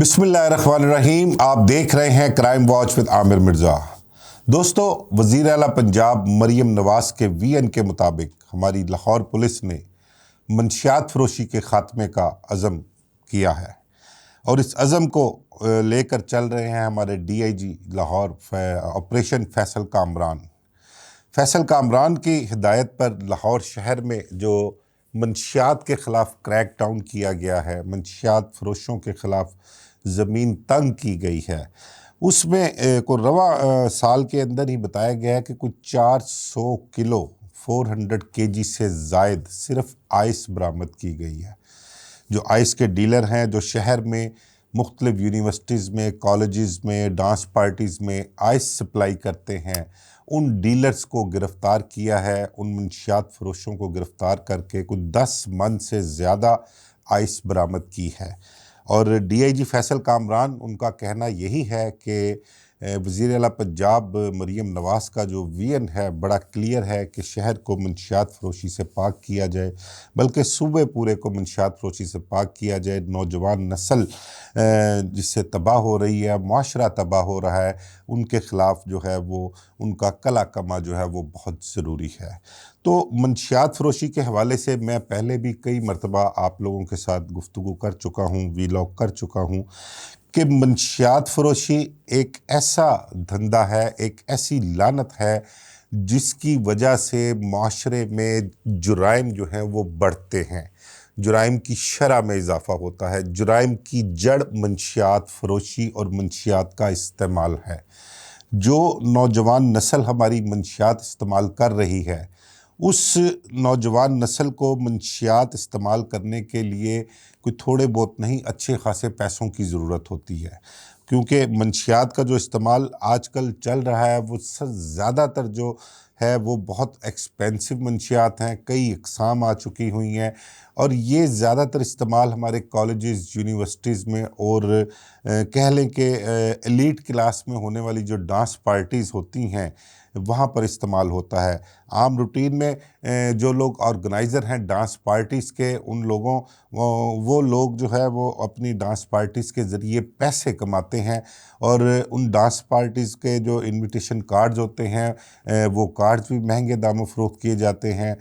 بسم اللہ الرحمن الرحیم۔ آپ دیکھ رہے ہیں کرائم واچ وذ عامر مرزا۔ دوستو، وزیر اعلیٰ پنجاب مریم نواز کے وی این کے مطابق ہماری لاہور پولیس نے منشیات فروشی کے خاتمے کا عزم کیا ہے، اور اس عزم کو لے کر چل رہے ہیں ہمارے D I G Lahore operation Faisal Kamran کی ہدایت پر لاہور شہر میں جو منشیات کے خلاف کریک ڈاؤن کیا گیا ہے، منشیات فروشوں کے خلاف زمین تنگ کی گئی ہے، اس میں کوئی رواں سال کے اندر ہی بتایا گیا ہے کہ کچھ 400 کلو 400 kg سے زائد صرف آئس برآمد کی گئی ہے۔ جو آئس کے ڈیلر ہیں، جو شہر میں مختلف یونیورسٹیز میں، کالجز میں، ڈانس پارٹیز میں آئس سپلائی کرتے ہیں، ان ڈیلرز کو گرفتار کیا ہے، ان منشیات فروشوں کو گرفتار کر کے کچھ 10 من سے زیادہ آئس برآمد کی ہے۔ اور ڈی آئی جی فیصل کامران، ان کا کہنا یہی ہے کہ وزیر اعلیٰ پنجاب مریم نواز کا جو وی این ہے بڑا کلیئر ہے کہ شہر کو منشیات فروشی سے پاک کیا جائے، بلکہ صوبے پورے کو منشیات فروشی سے پاک کیا جائے۔ نوجوان نسل جس سے تباہ ہو رہی ہے، معاشرہ تباہ ہو رہا ہے، ان کے خلاف جو ہے وہ ان کا کلا کما جو ہے وہ بہت ضروری ہے۔ تو منشیات فروشی کے حوالے سے میں پہلے بھی کئی مرتبہ آپ لوگوں کے ساتھ گفتگو کر چکا ہوں، ویلاگ کر چکا ہوں کہ منشیات فروشی ایک ایسا دھندا ہے، ایک ایسی لعنت ہے جس کی وجہ سے معاشرے میں جرائم جو ہیں وہ بڑھتے ہیں، جرائم کی شرح میں اضافہ ہوتا ہے۔ جرائم کی جڑ منشیات فروشی اور منشیات کا استعمال ہے۔ جو نوجوان نسل ہماری منشیات استعمال کر رہی ہے، اس نوجوان نسل کو منشیات استعمال کرنے کے لیے کوئی تھوڑے بہت نہیں، اچھے خاصے پیسوں کی ضرورت ہوتی ہے، کیونکہ منشیات کا جو استعمال آج کل چل رہا ہے وہ زیادہ تر جو ہے وہ بہت ایکسپینسو منشیات ہیں، کئی اقسام آ چکی ہوئی ہیں، اور یہ زیادہ تر استعمال ہمارے کالجز، یونیورسٹیز میں، اور کہہ لیں کہ ایلیٹ کلاس میں ہونے والی جو ڈانس پارٹیز ہوتی ہیں وہاں پر استعمال ہوتا ہے۔ عام روٹین میں جو لوگ آرگنائزر ہیں ڈانس پارٹیز کے، ان لوگوں وہ لوگ جو ہے وہ اپنی ڈانس پارٹیز کے ذریعے پیسے کماتے ہیں، اور ان ڈانس پارٹیز کے جو انویٹیشن کارڈز ہوتے ہیں وہ کارڈز بھی مہنگے داموں فروخت کیے جاتے ہیں،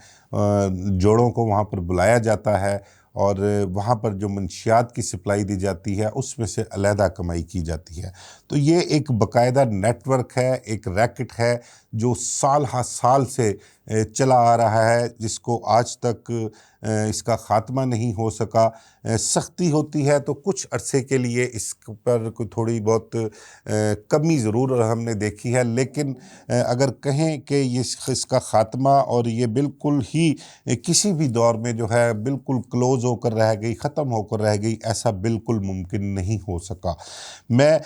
جوڑوں کو وہاں پر بلایا جاتا ہے، اور وہاں پر جو منشیات کی سپلائی دی جاتی ہے اس میں سے علیحدہ کمائی کی جاتی ہے۔ تو یہ ایک باقاعدہ نیٹ ورک ہے، ایک ریکٹ ہے جو سال ہا سال سے چلا آ رہا ہے، جس کو آج تک اس کا خاتمہ نہیں ہو سکا۔ سختی ہوتی ہے تو کچھ عرصے کے لیے اس پر کوئی تھوڑی بہت کمی ضرور ہم نے دیکھی ہے، لیکن اگر کہیں کہ اس کا خاتمہ اور یہ بالکل ہی کسی بھی دور میں جو ہے بالکل کلوز ہو کر رہ گئی، ختم ہو کر رہ گئی، ایسا بالکل ممکن نہیں ہو سکا۔ میں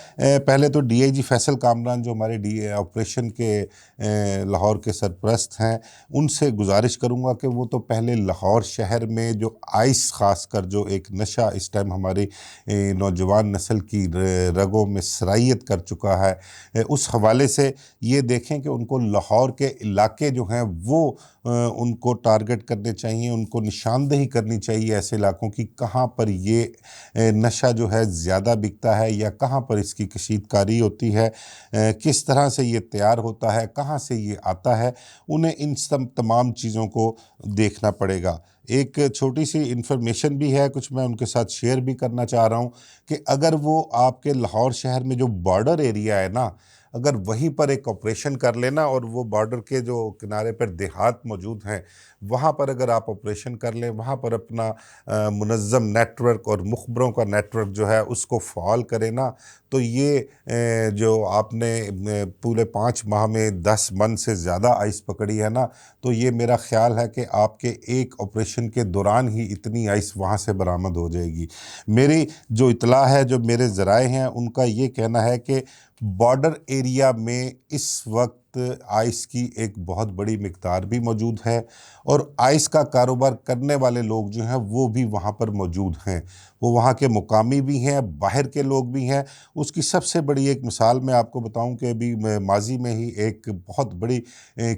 پہلے تو ڈی آئی جی فیصل کامران جو ہمارے آپریشن کے لاہور کے سرپرست ہیں، ان سے گزارش کروں گا کہ وہ تو پہلے لاہور شہر میں جو آئس خاص کر جو ایک نشہ اس ٹائم ہماری نوجوان نسل کی رگوں میں سرائیت کر چکا ہے، اس حوالے سے یہ دیکھیں کہ ان کو لاہور کے علاقے جو ہیں وہ ان کو ٹارگٹ کرنے چاہیے، ان کو نشاندہی کرنی چاہیے ایسے علاقوں کی، کہاں پر یہ نشہ جو ہے زیادہ بکتا ہے یا کہاں پر اس کی کشید کاری ہوتی ہے، کس طرح سے یہ تیار ہوتا ہے، کہاں سے یہ آتا ہے، انہیں ان تمام چیزوں کو دیکھنا پڑے گا۔ ایک چھوٹی سی انفارمیشن بھی ہے، کچھ میں ان کے ساتھ شیئر بھی کرنا چاہ رہا ہوں کہ اگر وہ آپ کے لاہور شہر میں جو بارڈر ایریا ہے نا، اگر وہیں پر ایک آپریشن کر لینا، اور وہ بارڈر کے جو کنارے پر دیہات موجود ہیں وہاں پر اگر آپ آپریشن کر لیں، وہاں پر اپنا منظم نیٹ ورک اور مخبروں کا نیٹ ورک جو ہے اس کو فعال کرے نا، تو یہ جو آپ نے پورے 5 ماہ میں 10 من سے زیادہ آئس پکڑی ہے نا، تو یہ میرا خیال ہے کہ آپ کے ایک آپریشن کے دوران ہی اتنی آئس وہاں سے برآمد ہو جائے گی۔ میری جو اطلاع ہے، جو میرے ذرائع ہیں، ان کا یہ کہنا ہے کہ بارڈر ایریا میں اس وقت آئس کی ایک بہت بڑی مقدار بھی موجود ہے، اور آئس کا کاروبار کرنے والے لوگ جو ہیں وہ بھی وہاں پر موجود ہیں، وہ وہاں کے مقامی بھی ہیں، باہر کے لوگ بھی ہیں۔ اس کی سب سے بڑی ایک مثال میں آپ کو بتاؤں کہ ابھی ماضی میں ہی ایک بہت بڑی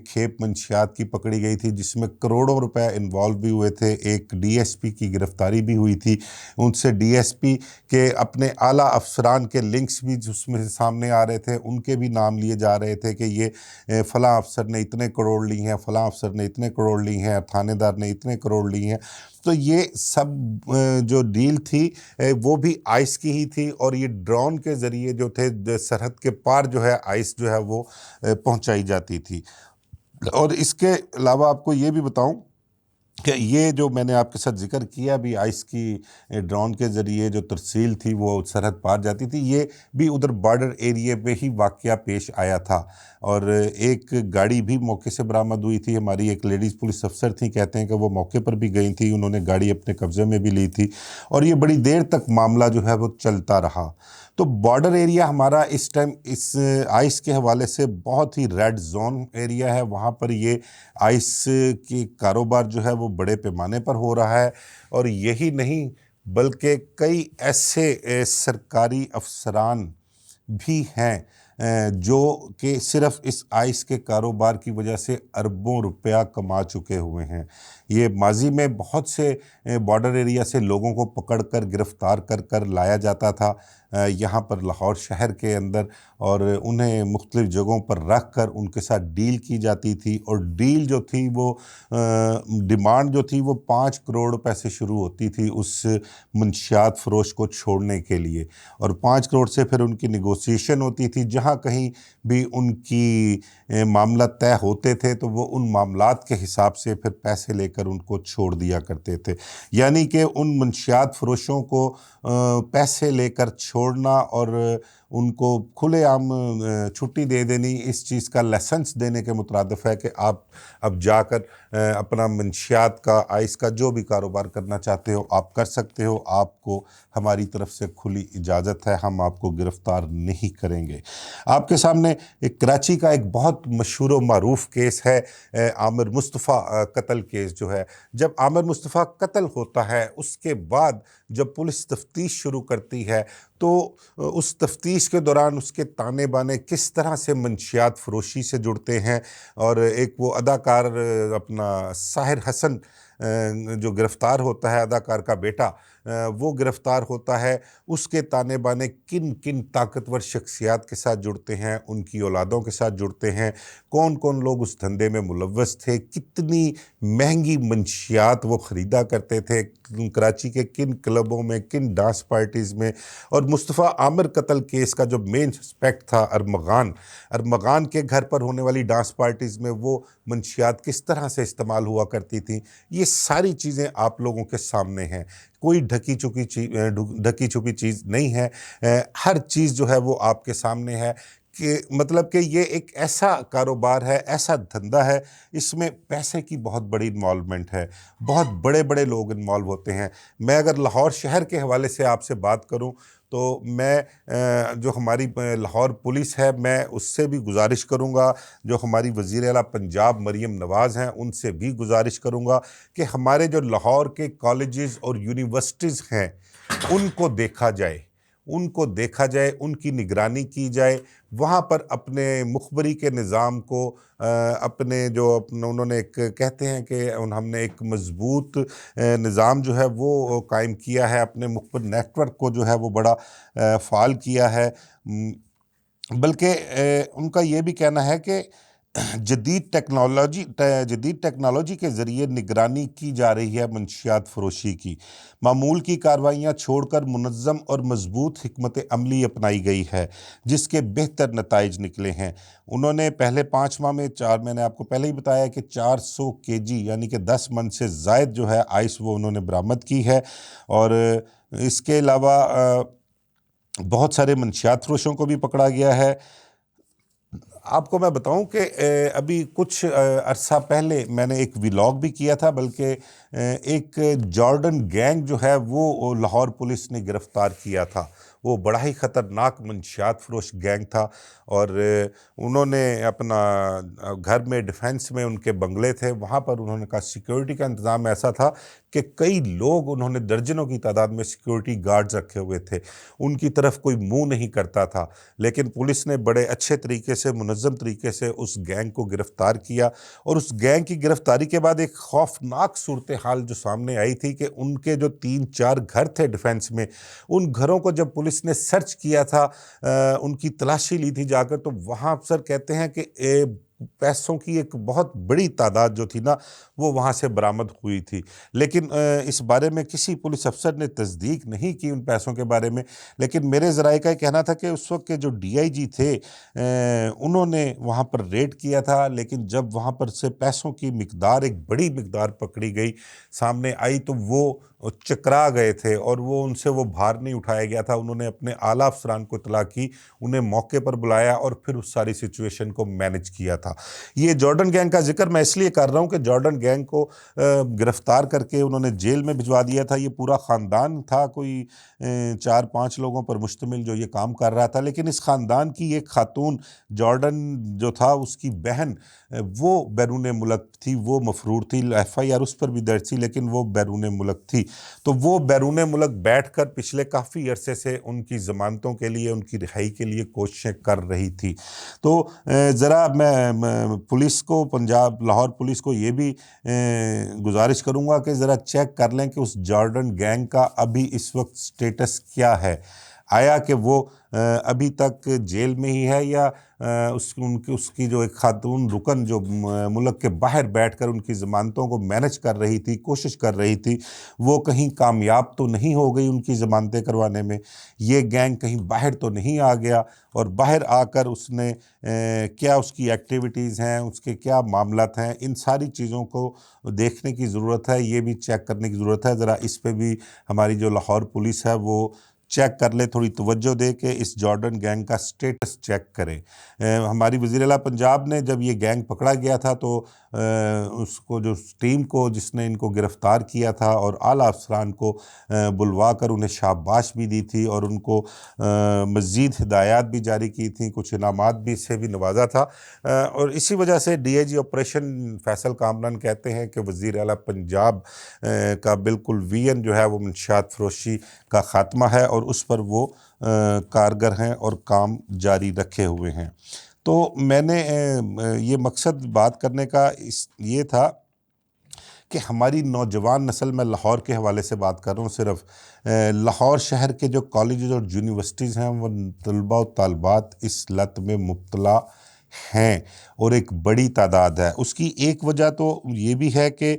کھیپ منشیات کی پکڑی گئی تھی، جس میں کروڑوں روپے انوالو بھی ہوئے تھے۔ ایک ڈی ایس پی کی گرفتاری بھی ہوئی تھی، ان سے ڈی ایس پی کے اپنے اعلیٰ افسران کے لنکس بھی اس میں سامنے آ رہے تھے، ان کے بھی نام لیے جا رہے تھے کہ یہ فلاں افسر نے اتنے کروڑ لی ہیں، فلاں افسر نے اتنے کروڑ لی ہیں، تھانے دار نے اتنے کروڑ لی ہیں۔ تو یہ سب جو ڈیل تھی وہ بھی آئس کی ہی تھی، اور یہ ڈرون کے ذریعے جو تھے سرحد کے پار جو ہے آئس جو ہے وہ پہنچائی جاتی تھی۔ اور اس کے علاوہ آپ کو یہ بھی بتاؤں کہ یہ جو میں نے آپ کے ساتھ ذکر کیا بھی آئس کی ڈرون کے ذریعے جو ترسیل تھی وہ سرحد پار جاتی تھی، یہ بھی ادھر بارڈر ایریے پہ ہی واقعہ پیش آیا تھا، اور ایک گاڑی بھی موقع سے برآمد ہوئی تھی۔ ہماری ایک لیڈیز پولیس افسر تھیں، کہتے ہیں کہ وہ موقع پر بھی گئی تھی، انہوں نے گاڑی اپنے قبضے میں بھی لی تھی، اور یہ بڑی دیر تک معاملہ جو ہے وہ چلتا رہا۔ تو بارڈر ایریا ہمارا اس ٹائم اس آئس کے حوالے سے بہت ہی ریڈ زون ایریا ہے، وہاں پر یہ آئس کی کاروبار جو ہے وہ بڑے پیمانے پر ہو رہا ہے، اور یہی نہیں بلکہ کئی ایسے سرکاری افسران بھی ہیں جو کہ صرف اس آئس کے کاروبار کی وجہ سے اربوں روپیہ کما چکے ہوئے ہیں۔ یہ ماضی میں بہت سے بارڈر ایریا سے لوگوں کو پکڑ کر گرفتار کر لایا جاتا تھا یہاں پر لاہور شہر کے اندر، اور انہیں مختلف جگہوں پر رکھ کر ان کے ساتھ ڈیل کی جاتی تھی، اور ڈیل جو تھی وہ ڈیمانڈ جو تھی وہ 5 کروڑ روپے سے شروع ہوتی تھی اس منشیات فروش کو چھوڑنے کے لیے، اور 5 کروڑ سے پھر ان کی نیگوسیشن ہوتی تھی، جہاں کہیں بھی ان کی معاملہ طے ہوتے تھے تو وہ ان معاملات کے حساب سے پھر پیسے لے کر ان کو چھوڑ دیا کرتے تھے۔ یعنی کہ ان منشیات فروشوں کو پیسے لے کر چھوڑنا اور ان کو کھلے عام چھٹی دے دینی اس چیز کا لائسنس دینے کے مترادف ہے کہ آپ اب جا کر اپنا منشیات کا آئس کا جو بھی کاروبار کرنا چاہتے ہو آپ کر سکتے ہو، آپ کو ہماری طرف سے کھلی اجازت ہے، ہم آپ کو گرفتار نہیں کریں گے۔ آپ کے سامنے ایک کراچی کا ایک بہت مشہور و معروف کیس ہے، عامر مصطفیٰ قتل کیس جو ہے۔ جب عامر مصطفیٰ قتل ہوتا ہے اس کے بعد جب پولیس تفتیش شروع کرتی ہے تو اس تفتیش کے دوران اس کے تانے بانے کس طرح سے منشیات فروشی سے جڑتے ہیں، اور ایک وہ اداکار اپنا ساحر حسن جو گرفتار ہوتا ہے، اداکار کا بیٹا وہ گرفتار ہوتا ہے، اس کے تانے بانے کن کن طاقتور شخصیات کے ساتھ جڑتے ہیں، ان کی اولادوں کے ساتھ جڑتے ہیں، کون کون لوگ اس دھندے میں ملوث تھے، کتنی مہنگی منشیات وہ خریدا کرتے تھے، کراچی کے کن کلبوں میں، کن ڈانس پارٹیز میں۔ اور مصطفیٰ عامر قتل کیس کا جو مین سسپیکٹ تھا ارمغان کے گھر پر ہونے والی ڈانس پارٹیز میں وہ منشیات کس طرح سے استعمال ہوا کرتی تھیں، یہ ساری چیزیں آپ لوگوں کے سامنے ہیں، کوئی ڈھکی چھپی چیز نہیں ہے، ہر چیز جو ہے وہ آپ کے سامنے ہے، کہ مطلب کہ یہ ایک ایسا کاروبار ہے، ایسا دھندا ہے، اس میں پیسے کی بہت بڑی انوالومنٹ ہے، بہت بڑے بڑے لوگ انوالو ہوتے ہیں۔ میں اگر لاہور شہر کے حوالے سے آپ سے بات کروں تو میں جو ہماری لاہور پولیس ہے میں اس سے بھی گزارش کروں گا، جو ہماری وزیر اعلیٰ پنجاب مریم نواز ہیں ان سے بھی گزارش کروں گا کہ ہمارے جو لاہور کے کالجز اور یونیورسٹیز ہیں ان کو دیکھا جائے، ان کی نگرانی کی جائے، وہاں پر اپنے مخبری کے نظام کو اپنے جو انہوں نے ایک کہتے ہیں کہ ہم نے ایک مضبوط نظام جو ہے وہ قائم کیا ہے، اپنے مخبر نیٹ ورک کو جو ہے وہ بڑا فعال کیا ہے، بلکہ ان کا یہ بھی کہنا ہے کہ جدید ٹیکنالوجی کے ذریعے نگرانی کی جا رہی ہے منشیات فروشی کی، معمول کی کارروائیاں چھوڑ کر منظم اور مضبوط حکمت عملی اپنائی گئی ہے جس کے بہتر نتائج نکلے ہیں۔ انہوں نے پہلے 5 ماہ میں میں نے آپ کو پہلے ہی بتایا کہ 400 kg یعنی کہ 10 من سے زائد جو ہے آئس وہ انہوں نے برآمد کی ہے، اور اس کے علاوہ بہت سارے منشیات فروشوں کو بھی پکڑا گیا ہے۔ آپ کو میں بتاؤں کہ ابھی کچھ عرصہ پہلے میں نے ایک ولاگ بھی کیا تھا، بلکہ ایک جارڈن گینگ جو ہے وہ لاہور پولیس نے گرفتار کیا تھا، وہ بڑا ہی خطرناک منشیات فروش گینگ تھا، اور انہوں نے اپنا گھر میں ڈیفینس میں ان کے بنگلے تھے، وہاں پر انہوں نے کہا سیکیورٹی کا انتظام ایسا تھا کہ کئی لوگ، انہوں نے درجنوں کی تعداد میں سیکیورٹی گارڈز رکھے ہوئے تھے، ان کی طرف کوئی منہ نہیں کرتا تھا، لیکن پولیس نے بڑے اچھے طریقے سے، منظم طریقے سے اس گینگ کو گرفتار کیا، اور اس گینگ کی گرفتاری کے بعد ایک خوفناک صورتحال جو سامنے آئی تھی کہ ان کے جو 3-4 گھر تھے ڈیفینس میں، ان گھروں کو جب پولیس نے سرچ کیا تھا، ان کی تلاشی لی تھی جا کر، تو وہاں افسر کہتے ہیں کہ پیسوں کی ایک بہت بڑی تعداد جو تھی نا وہ وہاں سے برآمد ہوئی تھی، لیکن اس بارے میں کسی پولیس افسر نے تصدیق نہیں کی ان پیسوں کے بارے میں، لیکن میرے ذرائع کا یہ کہنا تھا کہ اس وقت کے جو ڈی آئی جی تھے انہوں نے وہاں پر ریڈ کیا تھا، لیکن جب وہاں پر سے پیسوں کی مقدار، ایک بڑی مقدار پکڑی گئی، سامنے آئی، تو وہ چکرا گئے تھے اور ان سے وہ بھار نہیں اٹھایا گیا تھا۔ انہوں نے اپنے اعلیٰ افسران کو اطلاع کی، انہیں موقع پر بلایا اور پھر اس ساری سچویشن کو مینج کیا تھا۔ یہ جارڈن گینگ کا ذکر میں اس لیے کر رہا ہوں کہ جارڈن گینگ کو گرفتار کر کے انہوں نے جیل میں بھجوا دیا تھا۔ یہ پورا خاندان تھا، کوئی 4-5 لوگوں پر مشتمل جو یہ کام کر رہا تھا، لیکن اس خاندان کی ایک خاتون جارڈن جو تھا، اس کی بہن وہ بیرون ملک تھی، وہ مفرور تھی، ایف آئی آر اس پر بھی درج تھی، لیکن وہ بیرون ملک تھی، تو وہ بیرون ملک بیٹھ کر پچھلے کافی عرصے سے ان کی ضمانتوں کے لیے، ان کی رہائی کے لیے کوششیں کر رہی تھی۔ تو ذرا میں پولیس کو، پنجاب لاہور پولیس کو یہ بھی گزارش کروں گا کہ ذرا چیک کر لیں کہ اس جارڈن گینگ کا ابھی اس وقت سٹیٹس کیا ہے، آیا کہ وہ ابھی تک جیل میں ہی ہے، یا اس کی جو ایک خاتون رکن جو ملک کے باہر بیٹھ کر ان کی ضمانتوں کو مینج کر رہی تھی، کوشش کر رہی تھی، وہ کہیں کامیاب تو نہیں ہو گئی ان کی ضمانتیں کروانے میں، یہ گینگ کہیں باہر تو نہیں آ گیا، اور باہر آ کر اس نے کیا اس کی ایکٹیویٹیز ہیں، اس کے کیا معاملات ہیں، ان ساری چیزوں کو دیکھنے کی ضرورت ہے، یہ بھی چیک کرنے کی ضرورت ہے۔ ذرا اس پہ بھی ہماری جو لاہور پولیس ہے وہ چیک کر لے، تھوڑی توجہ دے کہ اس جارڈن گینگ کا سٹیٹس چیک کرے۔ ہماری وزیر اعلیٰ پنجاب نے جب یہ گینگ پکڑا گیا تھا تو اس کو، جو ٹیم کو جس نے ان کو گرفتار کیا تھا، اور اعلیٰ افسران کو بلوا کر انہیں شاباش بھی دی تھی، اور ان کو مزید ہدایات بھی جاری کی تھیں، کچھ انعامات بھی سے بھی نوازا تھا، اور اسی وجہ سے D I G operation Faisal Kamran کہتے ہیں کہ وزیر اعلیٰ پنجاب کا بالکل ویژن جو ہے وہ منشیات فروشی کا خاتمہ ہے، اور اس پر وہ کارگر ہیں اور کام جاری رکھے ہوئے ہیں۔ تو میں نے یہ مقصد بات کرنے کا یہ تھا کہ ہماری نوجوان نسل، میں لاہور کے حوالے سے بات کر رہا ہوں صرف، لاہور شہر کے جو کالجز اور یونیورسٹیز ہیں، وہ طلباء و طالبات اس لت میں مبتلا ہیں، اور ایک بڑی تعداد ہے۔ اس کی ایک وجہ تو یہ بھی ہے کہ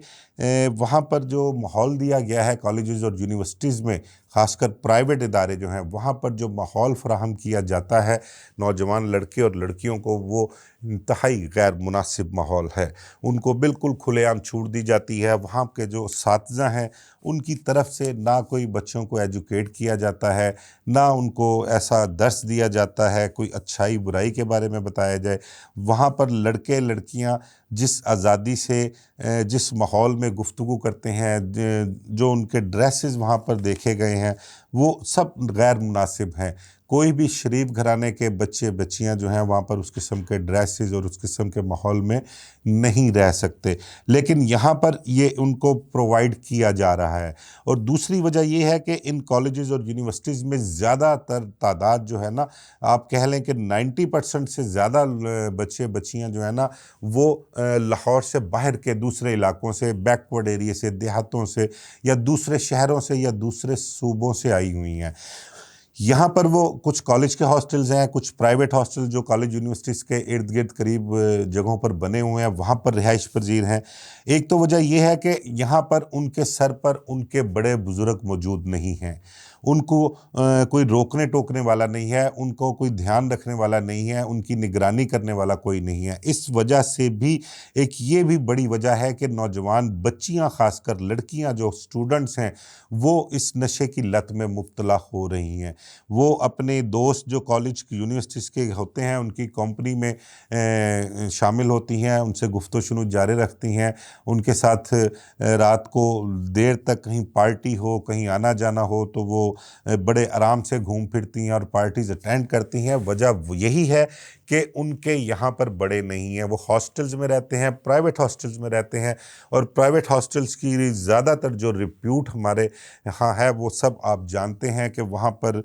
وہاں پر جو ماحول دیا گیا ہے کالجز اور یونیورسٹیز میں، خاص کر پرائیویٹ ادارے جو ہیں، وہاں پر جو ماحول فراہم کیا جاتا ہے نوجوان لڑکے اور لڑکیوں کو، وہ انتہائی غیر مناسب ماحول ہے۔ ان کو بالکل کھلے عام چھوٹ دی جاتی ہے۔ وہاں کے جو اساتذہ ہیں، ان کی طرف سے نہ کوئی بچوں کو ایجوکیٹ کیا جاتا ہے، نہ ان کو ایسا درس دیا جاتا ہے کوئی اچھائی برائی کے بارے میں بتایا جائے۔ وہاں پر لڑکے لڑکیاں جس آزادی سے، جس ماحول میں گفتگو کرتے ہیں، جو ان کے ڈریسز وہاں پر دیکھے گئے ہیں، وہ سب غیر مناسب ہیں۔ کوئی بھی شریف گھرانے کے بچے بچیاں جو ہیں وہاں پر اس قسم کے ڈریسز اور اس قسم کے ماحول میں نہیں رہ سکتے، لیکن یہاں پر یہ ان کو پرووائڈ کیا جا رہا ہے۔ اور دوسری وجہ یہ ہے کہ ان کالجز اور یونیورسٹیز میں زیادہ تر تعداد جو ہے نا، آپ کہہ لیں کہ 90% سے زیادہ بچے بچیاں جو ہیں نا، وہ لاہور سے باہر کے دوسرے علاقوں سے، بیکورڈ ایریے سے، دیہاتوں سے، یا دوسرے شہروں سے، یا دوسرے صوبوں سے آئی ہوئی ہیں۔ یہاں پر وہ کچھ کالج کے ہاسٹلز ہیں، کچھ پرائیویٹ ہاسٹل جو کالج یونیورسٹیز کے ارد گرد قریب جگہوں پر بنے ہوئے ہیں، وہاں پر رہائش پذیر ہیں۔ ایک تو وجہ یہ ہے کہ یہاں پر ان کے سر پر ان کے بڑے بزرگ موجود نہیں ہیں، ان کو کوئی روکنے ٹوکنے والا نہیں ہے، ان کو کوئی دھیان رکھنے والا نہیں ہے، ان کی نگرانی کرنے والا کوئی نہیں ہے۔ اس وجہ سے بھی ایک یہ بھی بڑی وجہ ہے کہ نوجوان بچیاں، خاص کر لڑکیاں جو اسٹوڈنٹس ہیں، وہ اس نشے کی لت میں مبتلا ہو رہی ہیں۔ وہ اپنے دوست جو کالج یونیورسٹیز کے ہوتے ہیں، ان کی کمپنی میں شامل ہوتی ہیں، ان سے گفت و شنود جاری رکھتی ہیں، ان کے ساتھ رات کو دیر تک کہیں پارٹی ہو، کہیں آنا جانا ہو، تو وہ بڑے آرام سے گھوم پھرتی ہیں اور پارٹیز اٹینڈ کرتی ہیں، وجہ یہی ہے کہ ان کے یہاں پر بڑے نہیں ہیں، وہ ہاسٹلز میں رہتے ہیں، پرائیویٹ ہاسٹلز میں رہتے ہیں، اور پرائیویٹ ہاسٹلز کی زیادہ تر جو ریپیوٹ ہمارے یہاں ہے وہ سب آپ جانتے ہیں کہ وہاں پر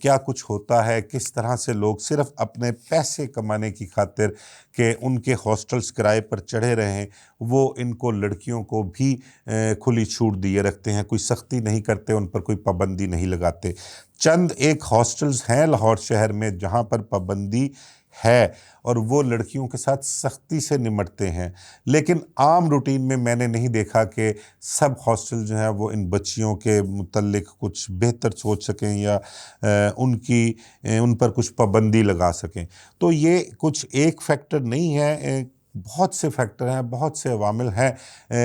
کیا کچھ ہوتا ہے، کس طرح سے لوگ صرف اپنے پیسے کمانے کی خاطر کہ ان کے ہاسٹلز کرائے پر چڑھے رہیں، وہ ان کو لڑکیوں کو بھی کھلی چھوٹ دیے رکھتے ہیں، کوئی سختی نہیں کرتے، ان پر کوئی پابندی نہیں لگاتے۔ چند ایک ہاسٹلز ہیں لاہور شہر میں جہاں پر پابندی ہے اور وہ لڑکیوں کے ساتھ سختی سے نمٹتے ہیں، لیکن عام روٹین میں نے نہیں دیکھا کہ سب ہاسٹل جو ہیں وہ ان بچیوں کے متعلق کچھ بہتر سوچ سکیں یا ان پر کچھ پابندی لگا سکیں۔ تو یہ کچھ ایک فیکٹر نہیں ہے، بہت سے فیکٹر ہیں، بہت سے عوامل ہیں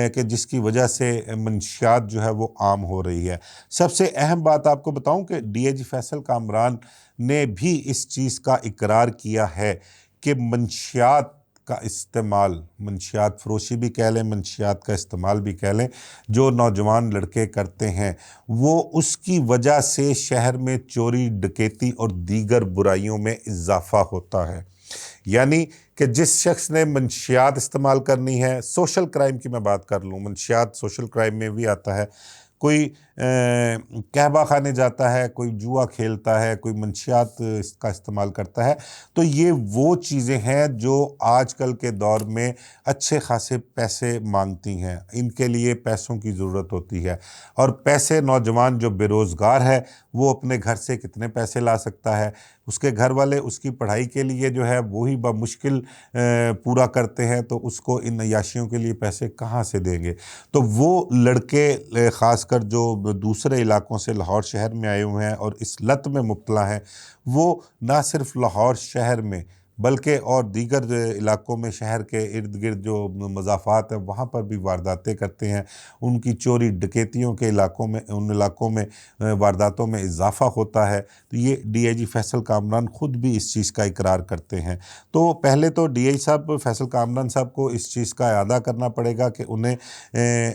کہ جس کی وجہ سے منشیات جو ہے وہ عام ہو رہی ہے۔ سب سے اہم بات آپ کو بتاؤں کہ ڈی آئی جی فیصل کامران نے بھی اس چیز کا اقرار کیا ہے کہ منشیات کا استعمال، منشیات فروشی بھی کہہ لیں، منشیات کا استعمال بھی کہہ لیں، جو نوجوان لڑکے کرتے ہیں وہ اس کی وجہ سے شہر میں چوری، ڈکیتی اور دیگر برائیوں میں اضافہ ہوتا ہے۔ یعنی کہ جس شخص نے منشیات استعمال کرنی ہے، سوشل کرائم کی میں بات کر لوں، منشیات سوشل کرائم میں بھی آتا ہے، کوئی قہبہ خانے جاتا ہے، کوئی جوا کھیلتا ہے، کوئی منشیات اس کا استعمال کرتا ہے، تو یہ وہ چیزیں ہیں جو آج کل کے دور میں اچھے خاصے پیسے مانگتی ہیں، ان کے لیے پیسوں کی ضرورت ہوتی ہے، اور پیسے نوجوان جو بے روزگار ہے وہ اپنے گھر سے کتنے پیسے لا سکتا ہے؟ اس کے گھر والے اس کی پڑھائی کے لیے جو ہے وہی بمشکل پورا کرتے ہیں، تو اس کو ان عیاشیوں کے لیے پیسے کہاں سے دیں گے؟ تو وہ لڑکے خاص کر جو دوسرے علاقوں سے لاہور شہر میں آئے ہوئے ہیں اور اس لت میں مبتلا ہیں، وہ نہ صرف لاہور شہر میں بلکہ اور دیگر علاقوں میں، شہر کے ارد گرد جو مضافات ہیں وہاں پر بھی وارداتیں کرتے ہیں، ان کی چوری ڈکیتیوں کے علاقوں میں، ان علاقوں میں وارداتوں میں اضافہ ہوتا ہے۔ تو یہ ڈی آئی جی فیصل کامران خود بھی اس چیز کا اقرار کرتے ہیں۔ تو پہلے تو ڈی آئی صاحب فیصل کامران صاحب کو اس چیز کا اعادہ کرنا پڑے گا کہ انہیں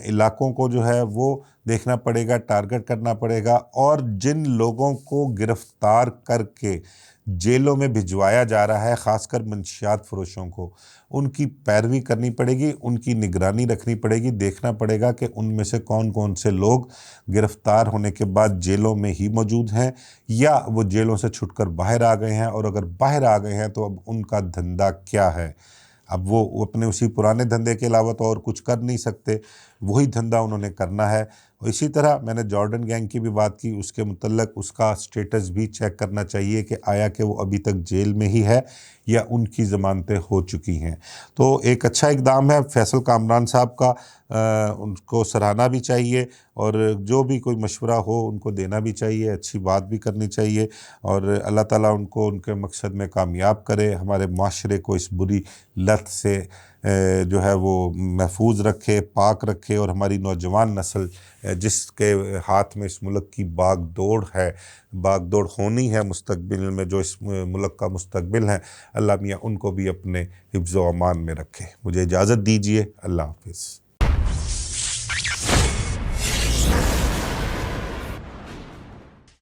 علاقوں کو جو ہے وہ دیکھنا پڑے گا، ٹارگٹ کرنا پڑے گا، اور جن لوگوں کو گرفتار کر کے جیلوں میں بھجوایا جا رہا ہے، خاص کر منشیات فروشوں کو، ان کی پیروی کرنی پڑے گی، ان کی نگرانی رکھنی پڑے گی، دیکھنا پڑے گا کہ ان میں سے کون کون سے لوگ گرفتار ہونے کے بعد جیلوں میں ہی موجود ہیں یا وہ جیلوں سے چھٹ کر باہر آ گئے ہیں، اور اگر باہر آ گئے ہیں تو اب ان کا دھندا کیا ہے۔ اب وہ اپنے اسی پرانے دھندے کے علاوہ تو اور کچھ کر نہیں سکتے، وہی دھندا انہوں نے کرنا ہے۔ اور اسی طرح میں نے جارڈن گینگ کی بھی بات کی، اس کے متعلق اس کا سٹیٹس بھی چیک کرنا چاہیے کہ آیا کہ وہ ابھی تک جیل میں ہی ہے یا ان کی ضمانتیں ہو چکی ہیں۔ تو ایک اچھا اقدام ہے فیصل کامران صاحب کا، ان کو سراہنا بھی چاہیے، اور جو بھی کوئی مشورہ ہو ان کو دینا بھی چاہیے، اچھی بات بھی کرنی چاہیے، اور اللہ تعالیٰ ان کو ان کے مقصد میں کامیاب کرے، ہمارے معاشرے کو اس بری لت سے جو ہے وہ محفوظ رکھے، پاک رکھے، اور ہماری نوجوان نسل جس کے ہاتھ میں اس ملک کی باغ دوڑ ہونی ہے مستقبل میں، جو اس ملک کا مستقبل ہے، اللہ میاں ان کو بھی اپنے حفظ و امان میں رکھے۔ مجھے اجازت دیجیے، اللہ حافظ۔